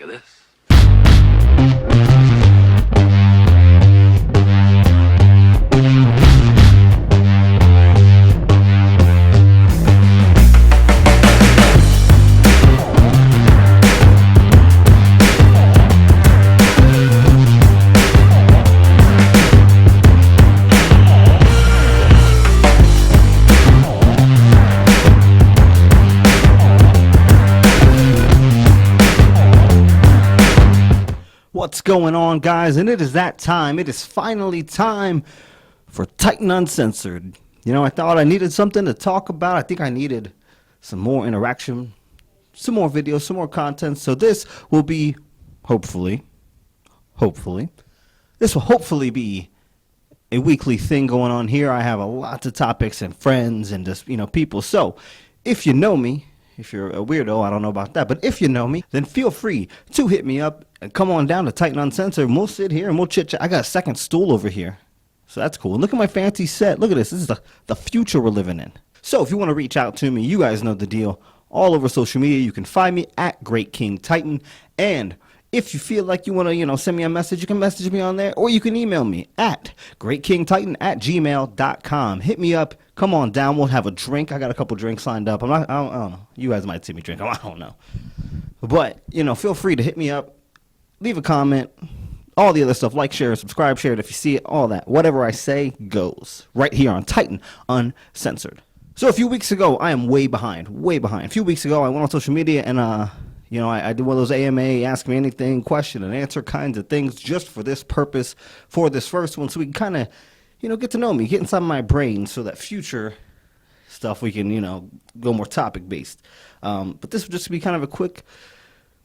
think of this? What's going on, guys? And it is that time. It is finally time for Titan Uncensored. You know, I thought I needed something to talk about. I think I needed some more interaction, some more videos, some more content. So this will be, hopefully, this will hopefully be a weekly thing going on here. I have a lot of topics and friends and just, people. So if you know me, if you're a weirdo, I don't know about that, but if you know me, then feel free to hit me up and come on down to Titan Uncensored, and we'll sit here and we'll chit-chat. I got a second stool over here, so that's cool. And look at my fancy set. Look at this. This is the future we're living in. So if you want to reach out to me, you guys know the deal. All over social media, you can find me at GreatKingTitan, and if you feel like you want to, send me a message, you can message me on there, or you can email me at GreatKingTitan@gmail.com. Hit me up. Come on down. We'll have a drink. I got a couple drinks lined up. I don't know. You guys might see me drink. I don't know. But, feel free to hit me up. Leave a comment. All the other stuff. Like, share, subscribe, share it if you see it. All that. Whatever I say goes. Right here on Titan Uncensored. So a few weeks ago, I am way behind. A few weeks ago, I went on social media and, I did one of those AMA, ask me anything, question and answer kinds of things just for this purpose, for this first one, so we can kind of, get to know me, get inside my brain so that future stuff we can, go more topic-based. But this would just be kind of a quick,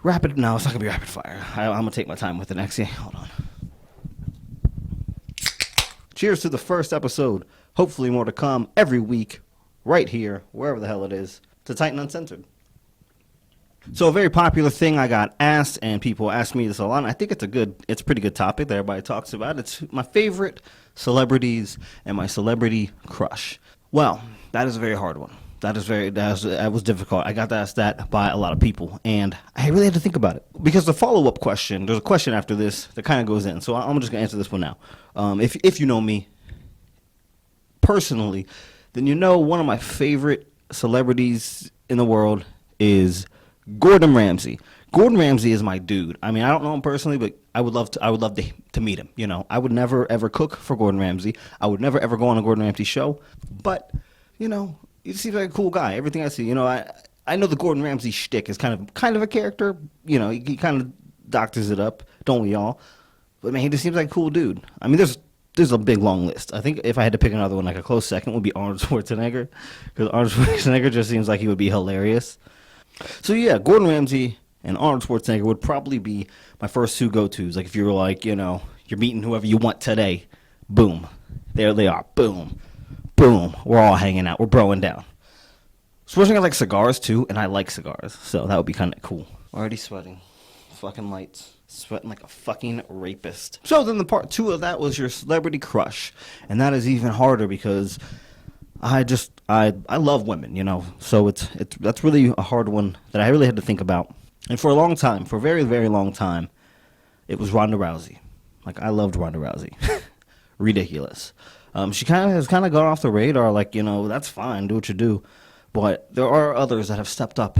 no, it's not going to be rapid fire. I'm going to take my time with the next game. Hold on. Cheers to the first episode. Hopefully more to come every week, right here, wherever the hell it is, to Titan Uncensored. So a very popular thing I got asked, and people ask me this a lot, and I think it's a pretty good topic that everybody talks about. It's my favorite celebrities and my celebrity crush. Well, that is a very hard one. That was difficult. I got asked that by a lot of people, and I really had to think about it. Because the follow-up question, there's a question after this that kind of goes in, so I'm just going to answer this one now. If you know me personally, then one of my favorite celebrities in the world is Gordon Ramsay. Gordon Ramsay is my dude. I mean, I don't know him personally, but I would love to meet him. I would never ever cook for Gordon Ramsay. I would never ever go on a Gordon Ramsay show. But he seems like a cool guy. Everything I see, I know the Gordon Ramsay shtick is kind of a character. He kind of doctors it up, don't we all? But man, he just seems like a cool dude. I mean, there's a big long list. I think if I had to pick another one, like a close second would be Arnold Schwarzenegger, because Arnold Schwarzenegger just seems like he would be hilarious. So yeah, Gordon Ramsay and Arnold Schwarzenegger would probably be my first two go-tos. Like if you were like, you're meeting whoever you want today, boom, there they are, boom, we're all hanging out, we're broing down. Schwarzenegger likes cigars too, and I like cigars, so that would be kind of cool. Already sweating, fucking lights, sweating like a fucking rapist. So then the part two of that was your celebrity crush, and that is even harder because I love women, so that's really a hard one that I really had to think about. And for a long time, for a very, very long time, it was Ronda Rousey. Like, I loved Ronda Rousey. Ridiculous. She has gone off the radar, that's fine, do what you do. But there are others that have stepped up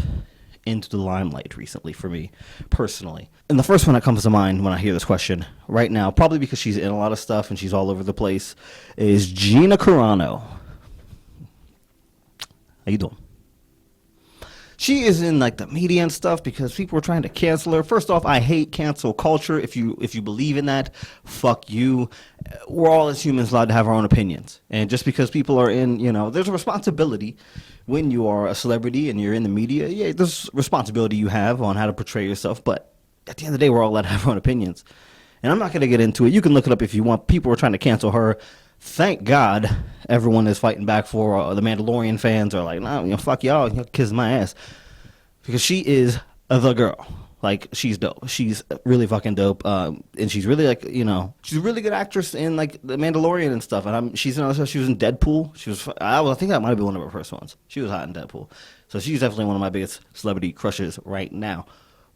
into the limelight recently for me, personally. And the first one that comes to mind when I hear this question right now, probably because she's in a lot of stuff and she's all over the place, is Gina Carano. How you doing? She is in the media and stuff because people are trying to cancel her. First off, I hate cancel culture. If you believe in that, fuck you. We're all as humans allowed to have our own opinions. And just because people are in, there's a responsibility when you are a celebrity and you're in the media. Yeah, there's responsibility you have on how to portray yourself. But at the end of the day, we're all allowed to have our own opinions. And I'm not going to get into it. You can look it up if you want. People were trying to cancel her. Thank God everyone is fighting back for the Mandalorian fans are like, nah, fuck y'all, kiss my ass. Because she is the girl. She's dope. She's really fucking dope. And she's really she's a really good actress in the Mandalorian and stuff. And she was in Deadpool. I think that might have been one of her first ones. She was hot in Deadpool. So she's definitely one of my biggest celebrity crushes right now.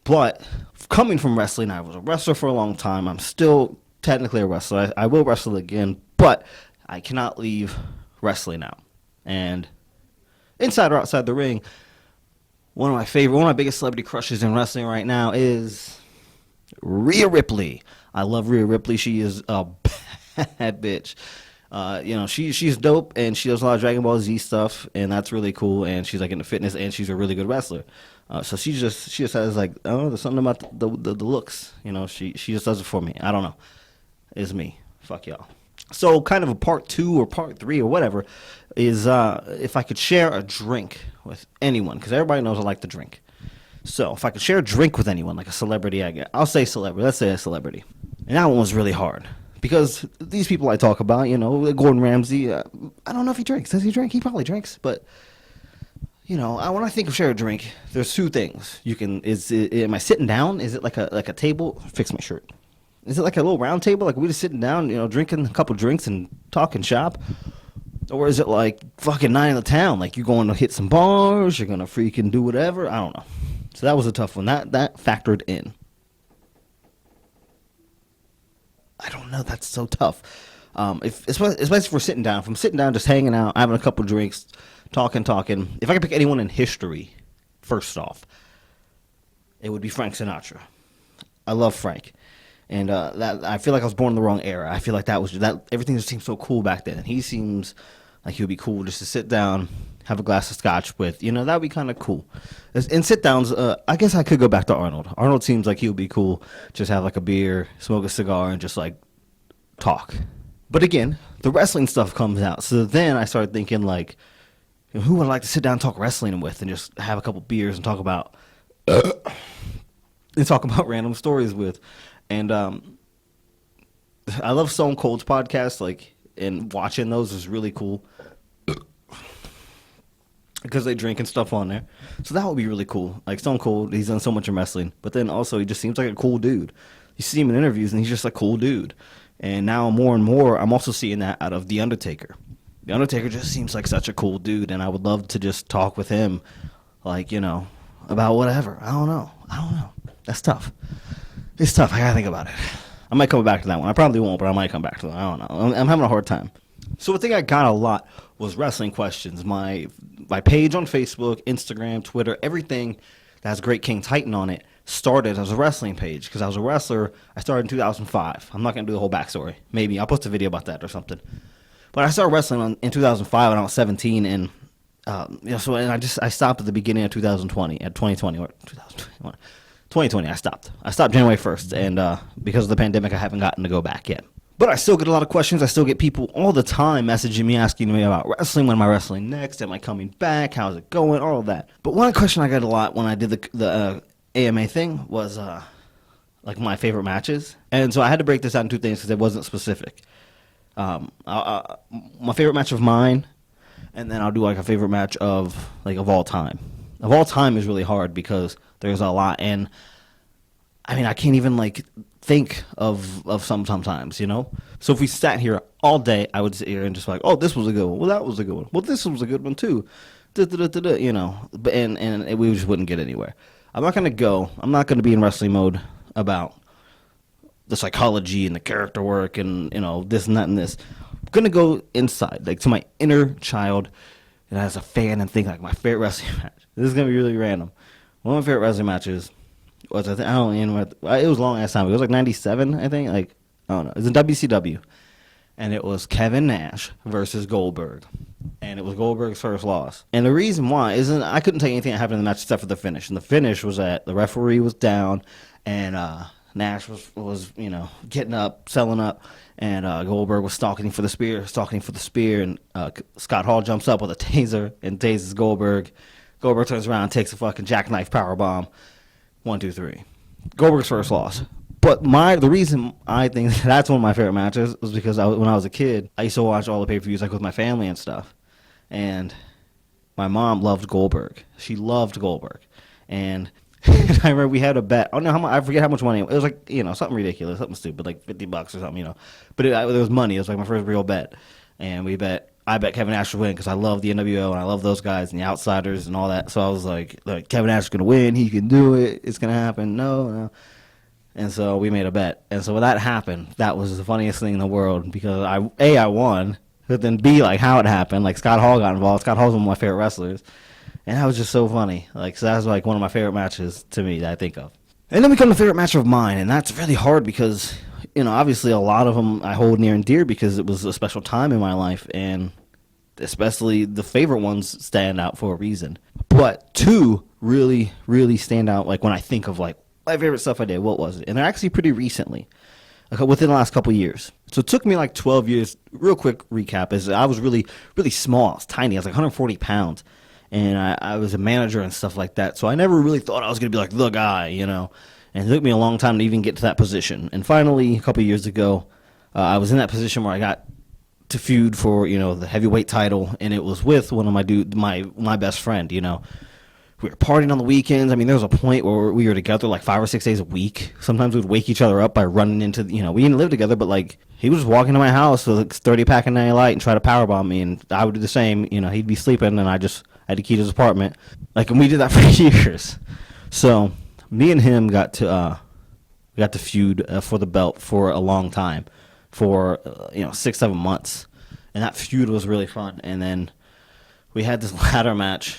But coming from wrestling, I was a wrestler for a long time. I'm still technically a wrestler. I will wrestle again, but I cannot leave wrestling out. And inside or outside the ring, one of my biggest celebrity crushes in wrestling right now is Rhea Ripley. I love Rhea Ripley. She is a bad bitch. She's dope, and she does a lot of Dragon Ball Z stuff, and that's really cool. And she's like into fitness, and she's a really good wrestler. So she just has like, oh, there's something about the looks. She just does it for me. I don't know. It's me. Fuck y'all. So kind of a part 2 or part 3 or whatever is if I could share a drink with anyone, because everybody knows I like to drink. So if I could share a drink with anyone, like a celebrity, I'll say celebrity. Let's say a celebrity. And that one was really hard. Because these people I talk about, Gordon Ramsay, I don't know if he drinks. Does he drink? He probably drinks. But, when I think of share a drink, there's 2 things. Am I sitting down? Is it like a table? Fix my shirt. Is it like a little round table? Like we just sitting down, drinking a couple drinks and talking shop? Or is it like fucking night in the town? Like you're going to hit some bars, you're going to freaking do whatever? I don't know. So that was a tough one. That factored in. I don't know. That's so tough. Especially if we're sitting down. If I'm sitting down, just hanging out, having a couple drinks, talking. If I could pick anyone in history, first off, it would be Frank Sinatra. I love Frank, and that I feel like I was born in the wrong era. I feel like that everything just seemed so cool back then. He seems like he would be cool just to sit down, have a glass of scotch with. That would be kind of cool. And sit downs, I guess I could go back to Arnold. Arnold seems like he would be cool. Just have like a beer, smoke a cigar, and just like talk. But again, the wrestling stuff comes out. So then I started thinking like, who would I like to sit down and talk wrestling with and just have a couple beers and talk about random stories with. And I love Stone Cold's podcast, and watching those is really cool. Because they drink and stuff on there. So that would be really cool. Like Stone Cold, he's done so much in wrestling. But then also he just seems like a cool dude. You see him in interviews and he's just a cool dude. And now more and more, I'm also seeing that out of The Undertaker. The Undertaker just seems like such a cool dude. And I would love to just talk with him, about whatever. I don't know. That's tough. It's tough. I gotta think about it. I might come back to that one. I probably won't, but I might come back to that. I don't know. I'm having a hard time. So a thing I got a lot was wrestling questions. My page on Facebook, Instagram, Twitter, everything that has GreatKingTitan on it started as a wrestling page because I was a wrestler. I started in 2005. I'm not going to do the whole backstory. Maybe I'll post a video about that or something. But I started wrestling in 2005 when I was 17, and I stopped at the beginning of 2020, at 2020 or 2021. 2020, I stopped. I stopped January 1st, and because of the pandemic, I haven't gotten to go back yet. But I still get a lot of questions. I still get people all the time messaging me, asking me about wrestling. When am I wrestling next? Am I coming back? How's it going? All of that. But one question I got a lot when I did the AMA thing was my favorite matches. And so I had to break this out in 2 things because it wasn't specific. My favorite match of mine, and then I'll do a favorite match of all time. Of all time is really hard because there's a lot, and I can't even think of sometimes, So if we sat here all day, I would sit here and just oh, this was a good one. Well, that was a good one. Well, this was a good one too. But and we just wouldn't get anywhere. I'm not gonna be in wrestling mode about the psychology and the character work and this and that and this. I'm gonna go inside, to my inner child, and as a fan, and think my favorite wrestling match. This is gonna be really random. One of my favorite wrestling matches was it was a long ass time. It was 97, I think. I don't know. It was in WCW, and it was Kevin Nash versus Goldberg, and it was Goldberg's first loss. And the reason why isn't I couldn't tell you anything that happened in the match except for the finish. And the finish was that the referee was down, and Nash was getting up, selling up, and Goldberg was stalking for the spear, and Scott Hall jumps up with a taser and tases Goldberg. Goldberg turns around and takes a fucking jackknife powerbomb. 1, 2, 3. Goldberg's first loss. But the reason I think that's one of my favorite matches was because when I was a kid, I used to watch all the pay-per-views with my family and stuff. And my mom loved Goldberg. She loved Goldberg. And I remember we had a bet. I don't know how much. I forget how much money. It was something ridiculous, something stupid, $50 or something, But it was money. It was my first real bet. And we bet. I bet Kevin Nash will win because I love the NWO and I love those guys and the Outsiders and all that. So I was like Kevin Nash is going to win. He can do it. It's going to happen. No. And so we made a bet. And so when that happened, that was the funniest thing in the world because I won, but then B, like how it happened. Like Scott Hall got involved. Scott Hall's one of my favorite wrestlers. And that was just so funny. Like, so that was like one of my favorite matches to me that I think of. And then we come to favorite match of mine. And that's really hard because, obviously a lot of them I hold near and dear because it was a special time in my life. And especially the favorite ones stand out for a reason. But two really, really stand out. Like when I think of like my favorite stuff I did, what was it? And they're actually pretty recently, within the last couple of years. So it took me like 12 years. Real quick recap is I was really, really small. I was tiny. I was like 140 pounds. And I was a manager and stuff like that. So I never really thought I was going to be like the guy, And it took me a long time to even get to that position. And finally, a couple of years ago, I was in that position where I got to feud for, the heavyweight title. And it was with one of my best friend, We were partying on the weekends. I mean, there was a point where we were together like 5 or 6 days a week. Sometimes we'd wake each other up by running into, we didn't live together, but like he would just walk into my house with a 30-pack of Natty Light and try to powerbomb me. And I would do the same. He'd be sleeping and I had the key to his apartment. And we did that for years. So me and him got to feud for the belt for a long time, for 6-7 months, and that feud was really fun. And then we had this ladder match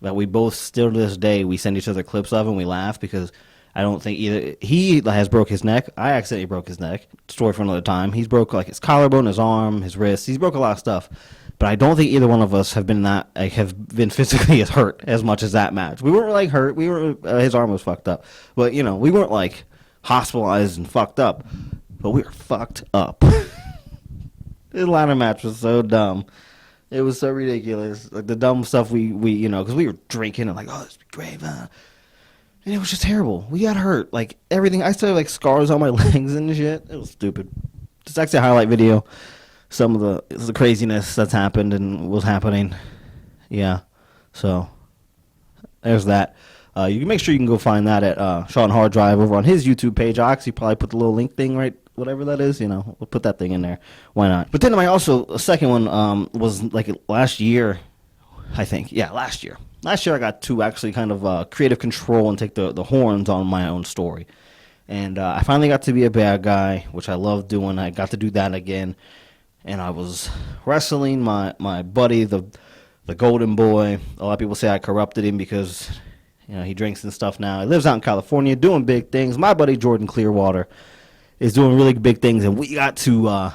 that we both still to this day we send each other clips of and we laugh because I don't think either he has broke his neck. I accidentally broke his neck. Story for another time. He's broke like his collarbone, his arm, his wrist. He's broke a lot of stuff. But I don't think either one of us have been physically as hurt as much as that match. We weren't like hurt. We were his arm was fucked up, but we weren't like hospitalized and fucked up. But we were fucked up. This ladder match was so dumb. It was so ridiculous. Like the dumb stuff we because we were drinking and like, oh, this would be great, man. And it was just terrible. We got hurt. Like everything. I still have like scars on my legs and shit. It was stupid. It's actually a highlight video. Some of the craziness that's happened and was happening. Yeah. So there's that. You can make sure you can go find that at Sean Hard Drive over on his YouTube page. I'll actually probably put the little link thing right, whatever that is, we'll put that thing in there. Why not? But then a second one was like last year, I think. Yeah, last year. Last year I got to actually kind of creative control and take the horns on my own story. And I finally got to be a bad guy, which I love doing. I got to do that again. And I was wrestling my buddy, the Golden Boy. A lot of people say I corrupted him because, he drinks and stuff now. He lives out in California doing big things. My buddy Jordan Clearwater is doing really big things, and we got to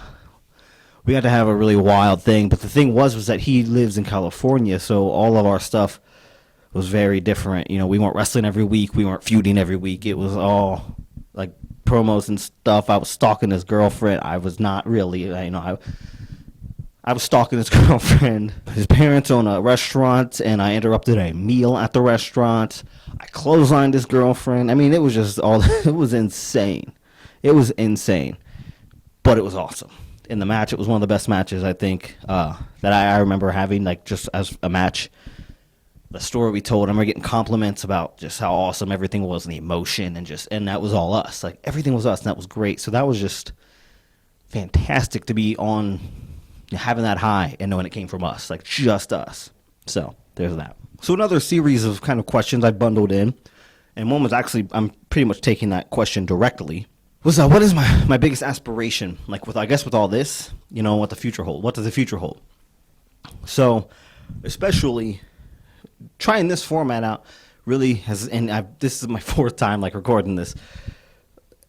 have a really wild thing. But the thing was that he lives in California, so all of our stuff was very different. We weren't wrestling every week. We weren't feuding every week. It was all like promos and stuff. I was stalking his girlfriend. I was not really, I was stalking his girlfriend. His parents own a restaurant, and I interrupted a meal at the restaurant. I clotheslined his girlfriend. I mean, it was just it was insane. It was insane, but it was awesome. In the match, it was one of the best matches, I think, that I remember having, like, just as a match. The story we told, I remember getting compliments about just how awesome everything was and the emotion and that was all us. Like, everything was us, and that was great. So that was just fantastic to be on, having that high and knowing it came from us, like just us. So there's that. So another series of kind of questions I bundled in, and one was actually, I'm pretty much taking that question directly, was what is my biggest aspiration? Like with all this, what the future hold. What does the future hold? So especially trying this format out really has, and this is my 4th time like recording this.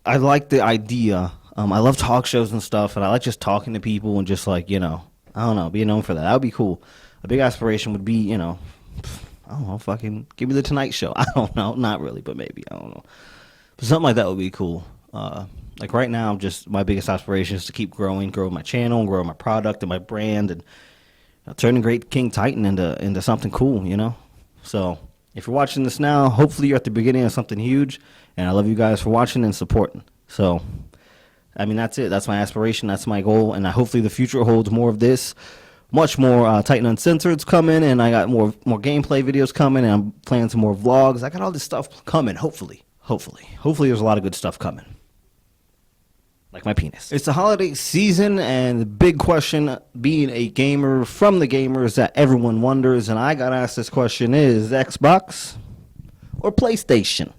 I like the idea. I love talk shows and stuff, and I like just talking to people and just like, I don't know, being known for that. That would be cool. A big aspiration would be, I don't know, fucking give me the Tonight Show. I don't know, not really, but maybe, I don't know. But something like that would be cool. Like right now, just my biggest aspiration is to keep grow my channel and grow my product and my brand and turning GreatKingTitan into something cool, So if you're watching this now, hopefully you're at the beginning of something huge, and I love you guys for watching and supporting. So, I mean, that's it. That's my aspiration. That's my goal, and hopefully the future holds more of this. Much more Titan Uncensored's coming, and I got more gameplay videos coming, and I'm planning some more vlogs. I got all this stuff coming, hopefully. Hopefully there's a lot of good stuff coming. like my penis. It's the holiday season, and the big question, being a gamer from the gamers that everyone wonders, and I got asked this question, is Xbox or PlayStation?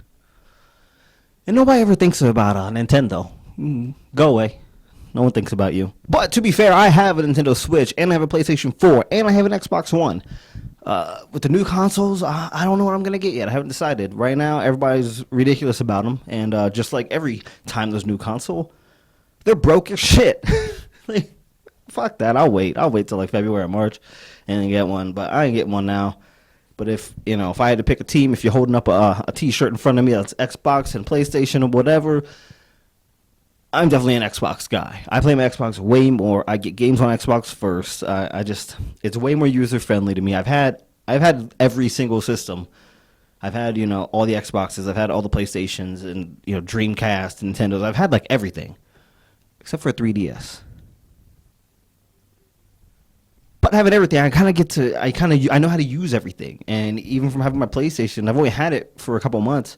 And nobody ever thinks about Nintendo. Go away. No one thinks about you. But to be fair, I have a Nintendo Switch, and I have a PlayStation 4, and I have an Xbox One. With the new consoles, I don't know what I'm going to get yet. I haven't decided. Right now, everybody's ridiculous about them, and just like every time there's a new console, they're broke as shit. Like, fuck that. I'll wait. I'll wait till like February or March and then get one. But I ain't get one now. But if I had to pick a team, if you're holding up a T-shirt in front of me that's Xbox and PlayStation or whatever, I'm definitely an Xbox guy. I play my Xbox way more. I get games on Xbox first. It's way more user friendly to me. I've had every single system. I've had all the Xboxes. I've had all the PlayStations and Dreamcast, Nintendos. I've had like everything. Except for 3DS. But having everything, I know how to use everything. And even from having my PlayStation, I've only had it for a couple months.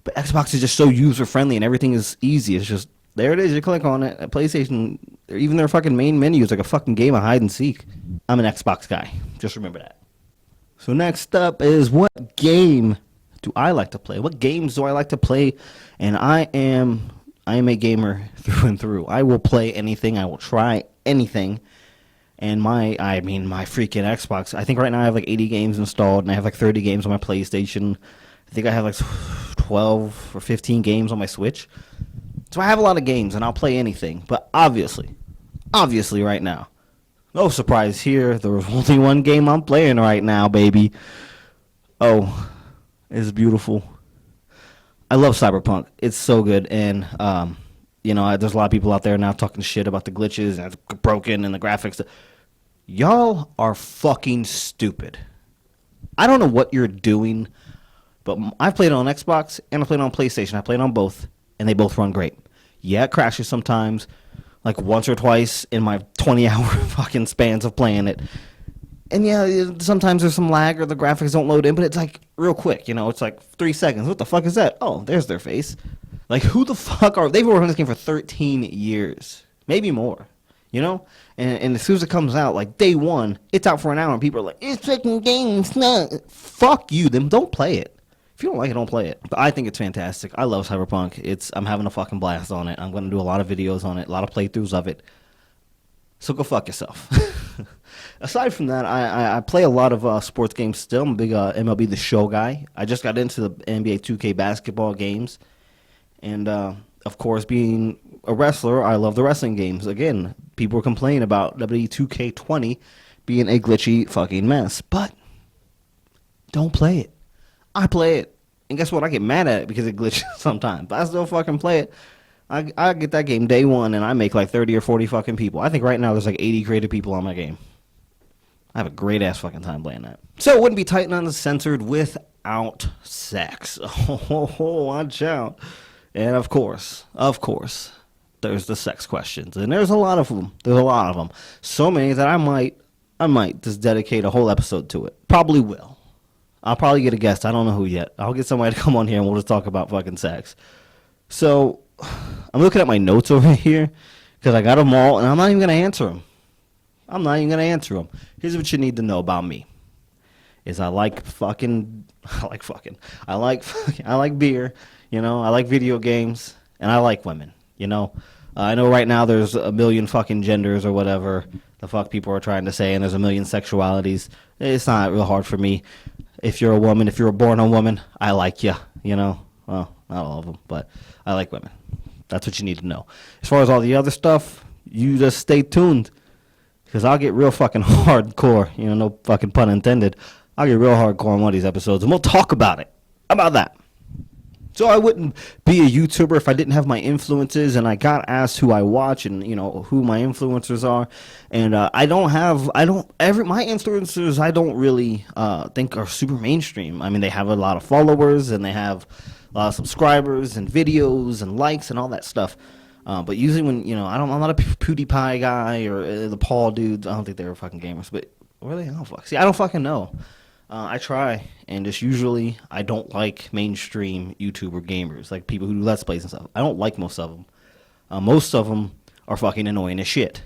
But Xbox is just so user-friendly and everything is easy. It's just, there it is, you click on it. At PlayStation, even their fucking main menu is like a fucking game of hide and seek. I'm an Xbox guy. Just remember that. So next up is, what game do I like to play? What games do I like to play? And I am a gamer through and through. I will play anything. I will try anything. And my freaking Xbox, I think right now I have like 80 games installed, and I have like 30 games on my PlayStation. I think I have like 12 or 15 games on my Switch. So I have a lot of games, and I'll play anything. But obviously right now, no surprise here, there's only one game I'm playing right now, baby. Oh, it's beautiful. I love Cyberpunk. It's so good, and there's a lot of people out there now talking shit about the glitches and it's broken and the graphics. Y'all are fucking stupid. I don't know what you're doing, but I've played it on Xbox and I played it on PlayStation. I played it on both, and they both run great. Yeah, it crashes sometimes, like once or twice in my 20-hour fucking spans of playing it. And yeah, sometimes there's some lag or the graphics don't load in, but it's like real quick, it's like 3 seconds. What the fuck is that? Oh, there's their face. Like, who the fuck are... They've been working on this game for 13 years. Maybe more, And as soon as it comes out, like day one, it's out for an hour, and people are like, it's fucking games, no. Fuck you, then don't play it. If you don't like it, don't play it. But I think it's fantastic. I love Cyberpunk. I'm having a fucking blast on it. I'm going to do a lot of videos on it, a lot of playthroughs of it. So go fuck yourself. Aside from that, I play a lot of sports games still. I'm a big MLB The Show guy. I just got into the NBA 2K basketball games. And, of course, being a wrestler, I love the wrestling games. Again, people were complaining about WWE 2K20 being a glitchy fucking mess. But don't play it. I play it. And guess what? I get mad at it because it glitches sometimes. But I still fucking play it. I get that game day one, and I make like 30 or 40 fucking people. I think right now there's like 80 creative people on my game. I have a great-ass fucking time playing that. So it wouldn't be Titan Uncensored without sex. Oh, watch out. And of course, there's the sex questions. And there's a lot of them. So many that I might just dedicate a whole episode to it. Probably will. I'll probably get a guest. I don't know who yet. I'll get somebody to come on here and we'll just talk about fucking sex. So I'm looking at my notes over here because I got them all, and I'm not even going to answer them. Here's what you need to know about me. I like beer, I like video games, and I like women, I know right now there's a million fucking genders or whatever the fuck people are trying to say, and there's a million sexualities. It's not real hard for me. If you're a woman, if you're born a woman, I like you, Well, not all of them, but I like women. That's what you need to know. As far as all the other stuff, you just stay tuned. Because I'll get real fucking hardcore, no fucking pun intended. I'll get real hardcore on one of these episodes, and we'll talk about it. How about that? So I wouldn't be a YouTuber if I didn't have my influences, and I got asked who I watch and, who my influencers are. And my influencers I don't really think are super mainstream. I mean, they have a lot of followers, and they have a lot of subscribers and videos and likes and all that stuff. But usually when, I'm not a PewDiePie guy or the Paul dudes. I don't think they were fucking gamers. But really, I don't fucking know. I try, and just usually I don't like mainstream YouTuber gamers, like people who do Let's Plays and stuff. I don't like most of them. Most of them are fucking annoying as shit.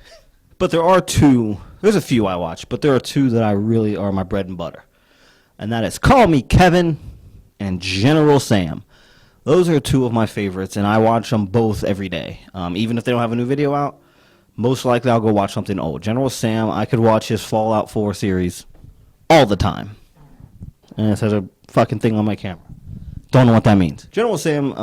But there's a few I watch, but there are two that I really are my bread and butter. And that is Call Me Kevin and General Sam. Those are two of my favorites, and I watch them both every day. Even if they don't have a new video out, most likely I'll go watch something old. General Sam, I could watch his Fallout 4 series all the time. And it says a fucking thing on my camera. Don't know what that means. General Sam,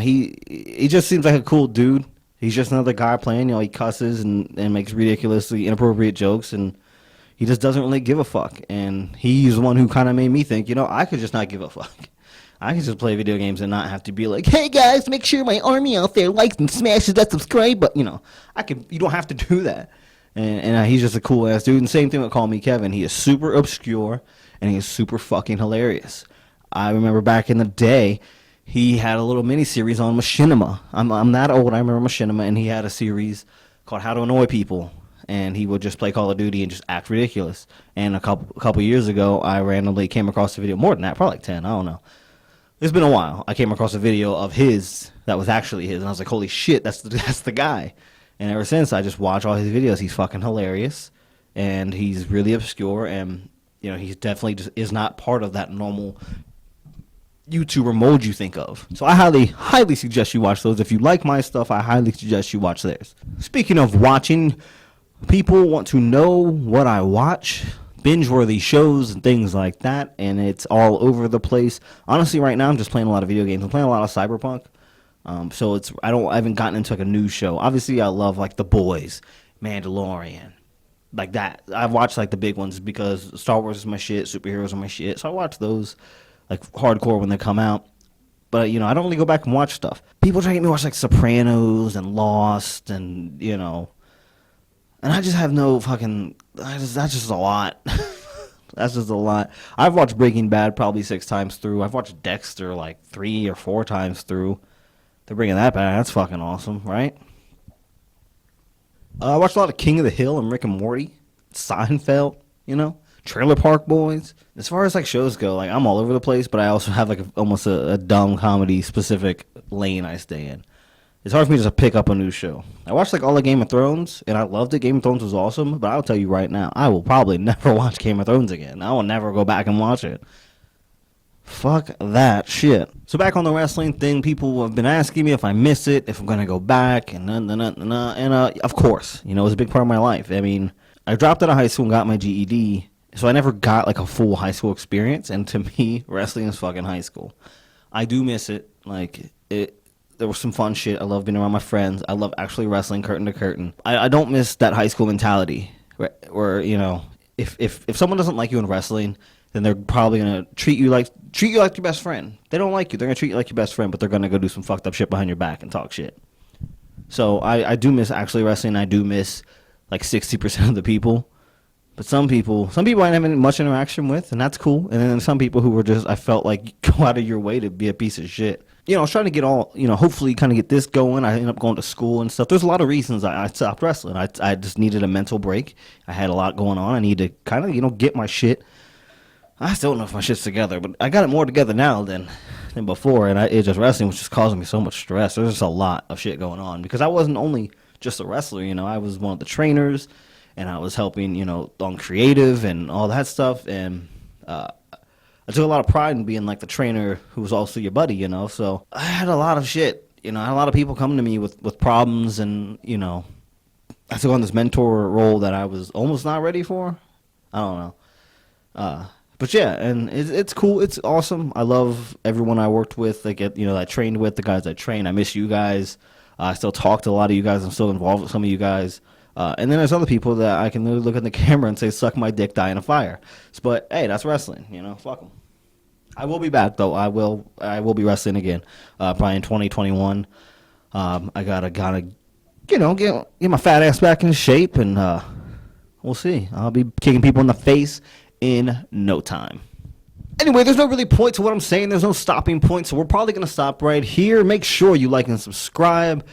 he just seems like a cool dude. He's just another guy playing. He cusses and makes ridiculously inappropriate jokes, and he just doesn't really give a fuck. And he's the one who kind of made me think, I could just not give a fuck. I can just play video games and not have to be like, hey guys, make sure my army out there likes and smashes that subscribe button. You don't have to do that. And he's just a cool ass dude. And same thing with Call Me Kevin. He is super obscure and he is super fucking hilarious. I remember back in the day, he had a little mini series on Machinima. I'm that old. I remember Machinima, and he had a series called How to Annoy People. And he would just play Call of Duty and just act ridiculous. And a couple years ago, I randomly came across a video, more than that, probably like 10, I don't know. It's been a while. I came across a video of his that was actually his, and I was like, holy shit, that's the guy. And ever since, I just watch all his videos. He's fucking hilarious, and he's really obscure, and he's definitely just is not part of that normal YouTuber mold you think of. So I highly suggest you watch those. If you like my stuff, I highly suggest you watch theirs. Speaking of watching, people want to know what I watch, binge-worthy shows and things like that, and it's all over the place. Honestly, right now I'm just playing a lot of video games. I'm playing a lot of Cyberpunk. So I haven't gotten into like a new show. Obviously, I love like The Boys, Mandalorian, like that. I've watched like the big ones because Star Wars is my shit, superheroes are my shit. So I watch those like hardcore when they come out. But I don't really go back and watch stuff. People try to get me to watch like Sopranos and Lost and and I just have no fucking. That's just a lot. That's just a lot. I've watched Breaking Bad probably 6 times through. I've watched Dexter like 3 or 4 times through. They're bringing that back. That's fucking awesome, right? I watched a lot of King of the Hill and Rick and Morty, Seinfeld, Trailer Park Boys. As far as like shows go, like I'm all over the place, but I also have like almost a dumb comedy specific lane I stay in. It's hard for me to just pick up a new show. I watched like all of Game of Thrones, and I loved it. Game of Thrones was awesome, but I'll tell you right now, I will probably never watch Game of Thrones again. I will never go back and watch it. Fuck that shit. So back on the wrestling thing, people have been asking me if I miss it, if I'm going to go back, and of course, it's a big part of my life. I mean, I dropped out of high school and got my GED, so I never got like a full high school experience, and to me, wrestling is fucking high school. I do miss it. There was some fun shit. I love being around my friends. I love actually wrestling curtain to curtain. I don't miss that high school mentality where if someone doesn't like you in wrestling, then they're probably gonna treat you like your best friend. They don't like you. They're gonna treat you like your best friend, but they're gonna go do some fucked up shit behind your back and talk shit. So I do miss actually wrestling. I do miss like 60% of the people. But some people I didn't have much interaction with, and that's cool. And then some people who were just, I felt like, go out of your way to be a piece of shit. I was trying to get hopefully kind of get this going. I ended up going to school and stuff. There's a lot of reasons I stopped wrestling. I just needed a mental break. I had a lot going on. I needed to kind of, get my shit. I still don't know if my shit's together, but I got it more together now than before. And it just wrestling was just causing me so much stress. There's just a lot of shit going on because I wasn't only just a wrestler. I was one of the trainers. And I was helping, on creative and all that stuff. And I took a lot of pride in being like the trainer who was also your buddy, So I had a lot of shit. I had a lot of people coming to me with problems. And, I took on this mentor role that I was almost not ready for. I don't know. But yeah, and it's cool. It's awesome. I love everyone I worked with. I trained with, the guys I trained. I miss you guys. I still talk to a lot of you guys. I'm still involved with some of you guys. And then there's other people that I can literally look in the camera and say, suck my dick, die in a fire. But, hey, that's wrestling, fuck them. I will be back, though. I will be wrestling again, probably in 2021. I gotta get my fat ass back in shape, and we'll see. I'll be kicking people in the face in no time. Anyway, there's no really point to what I'm saying. There's no stopping point, so we're probably going to stop right here. Make sure you like and subscribe.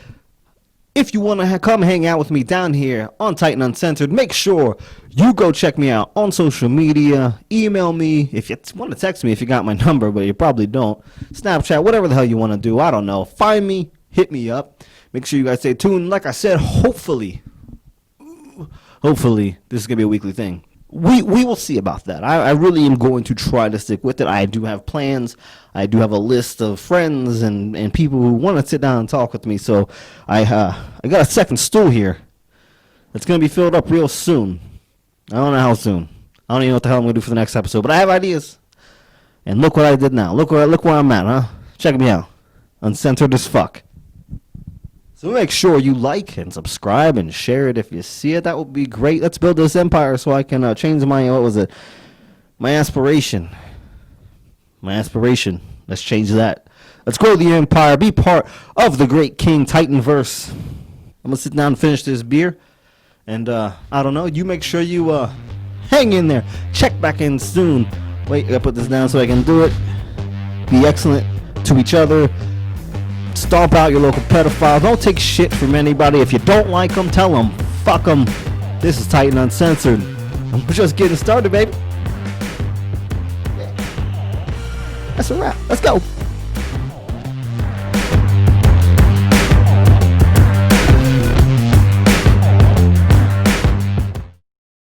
If you want to come hang out with me down here on Titan Uncensored, make sure you go check me out on social media. Email me if you want to text me if you got my number, but you probably don't. Snapchat, whatever the hell you want to do. I don't know. Find me hit me up. Make sure you guys stay tuned. Like I said, hopefully this is going to be a weekly thing. We will see about that. I really am going to try to stick with it. I do have plans. I do have a list of friends and people who want to sit down and talk with me. So I got a second stool here. It's going to be filled up real soon. I don't know how soon. I don't even know what the hell I'm going to do for the next episode. But I have ideas. And look what I did now. Look where I'm at, huh? Check me out. Uncensored as fuck. So make sure you like and subscribe and share it if you see it. That would be great. Let's build this empire so I can change my, my aspiration. Let's change that. Let's grow the empire. Be part of the Great King Titan verse. I'm going to sit down and finish this beer. And, I don't know. You make sure you hang in there. Check back in soon. Wait, I gotta put this down so I can do it. Be excellent to each other. Stomp out your local pedophiles. Don't take shit from anybody. If you don't like them, tell them. Fuck them. This is Titan Uncensored. I'm just getting started, baby. That's a wrap. Let's go.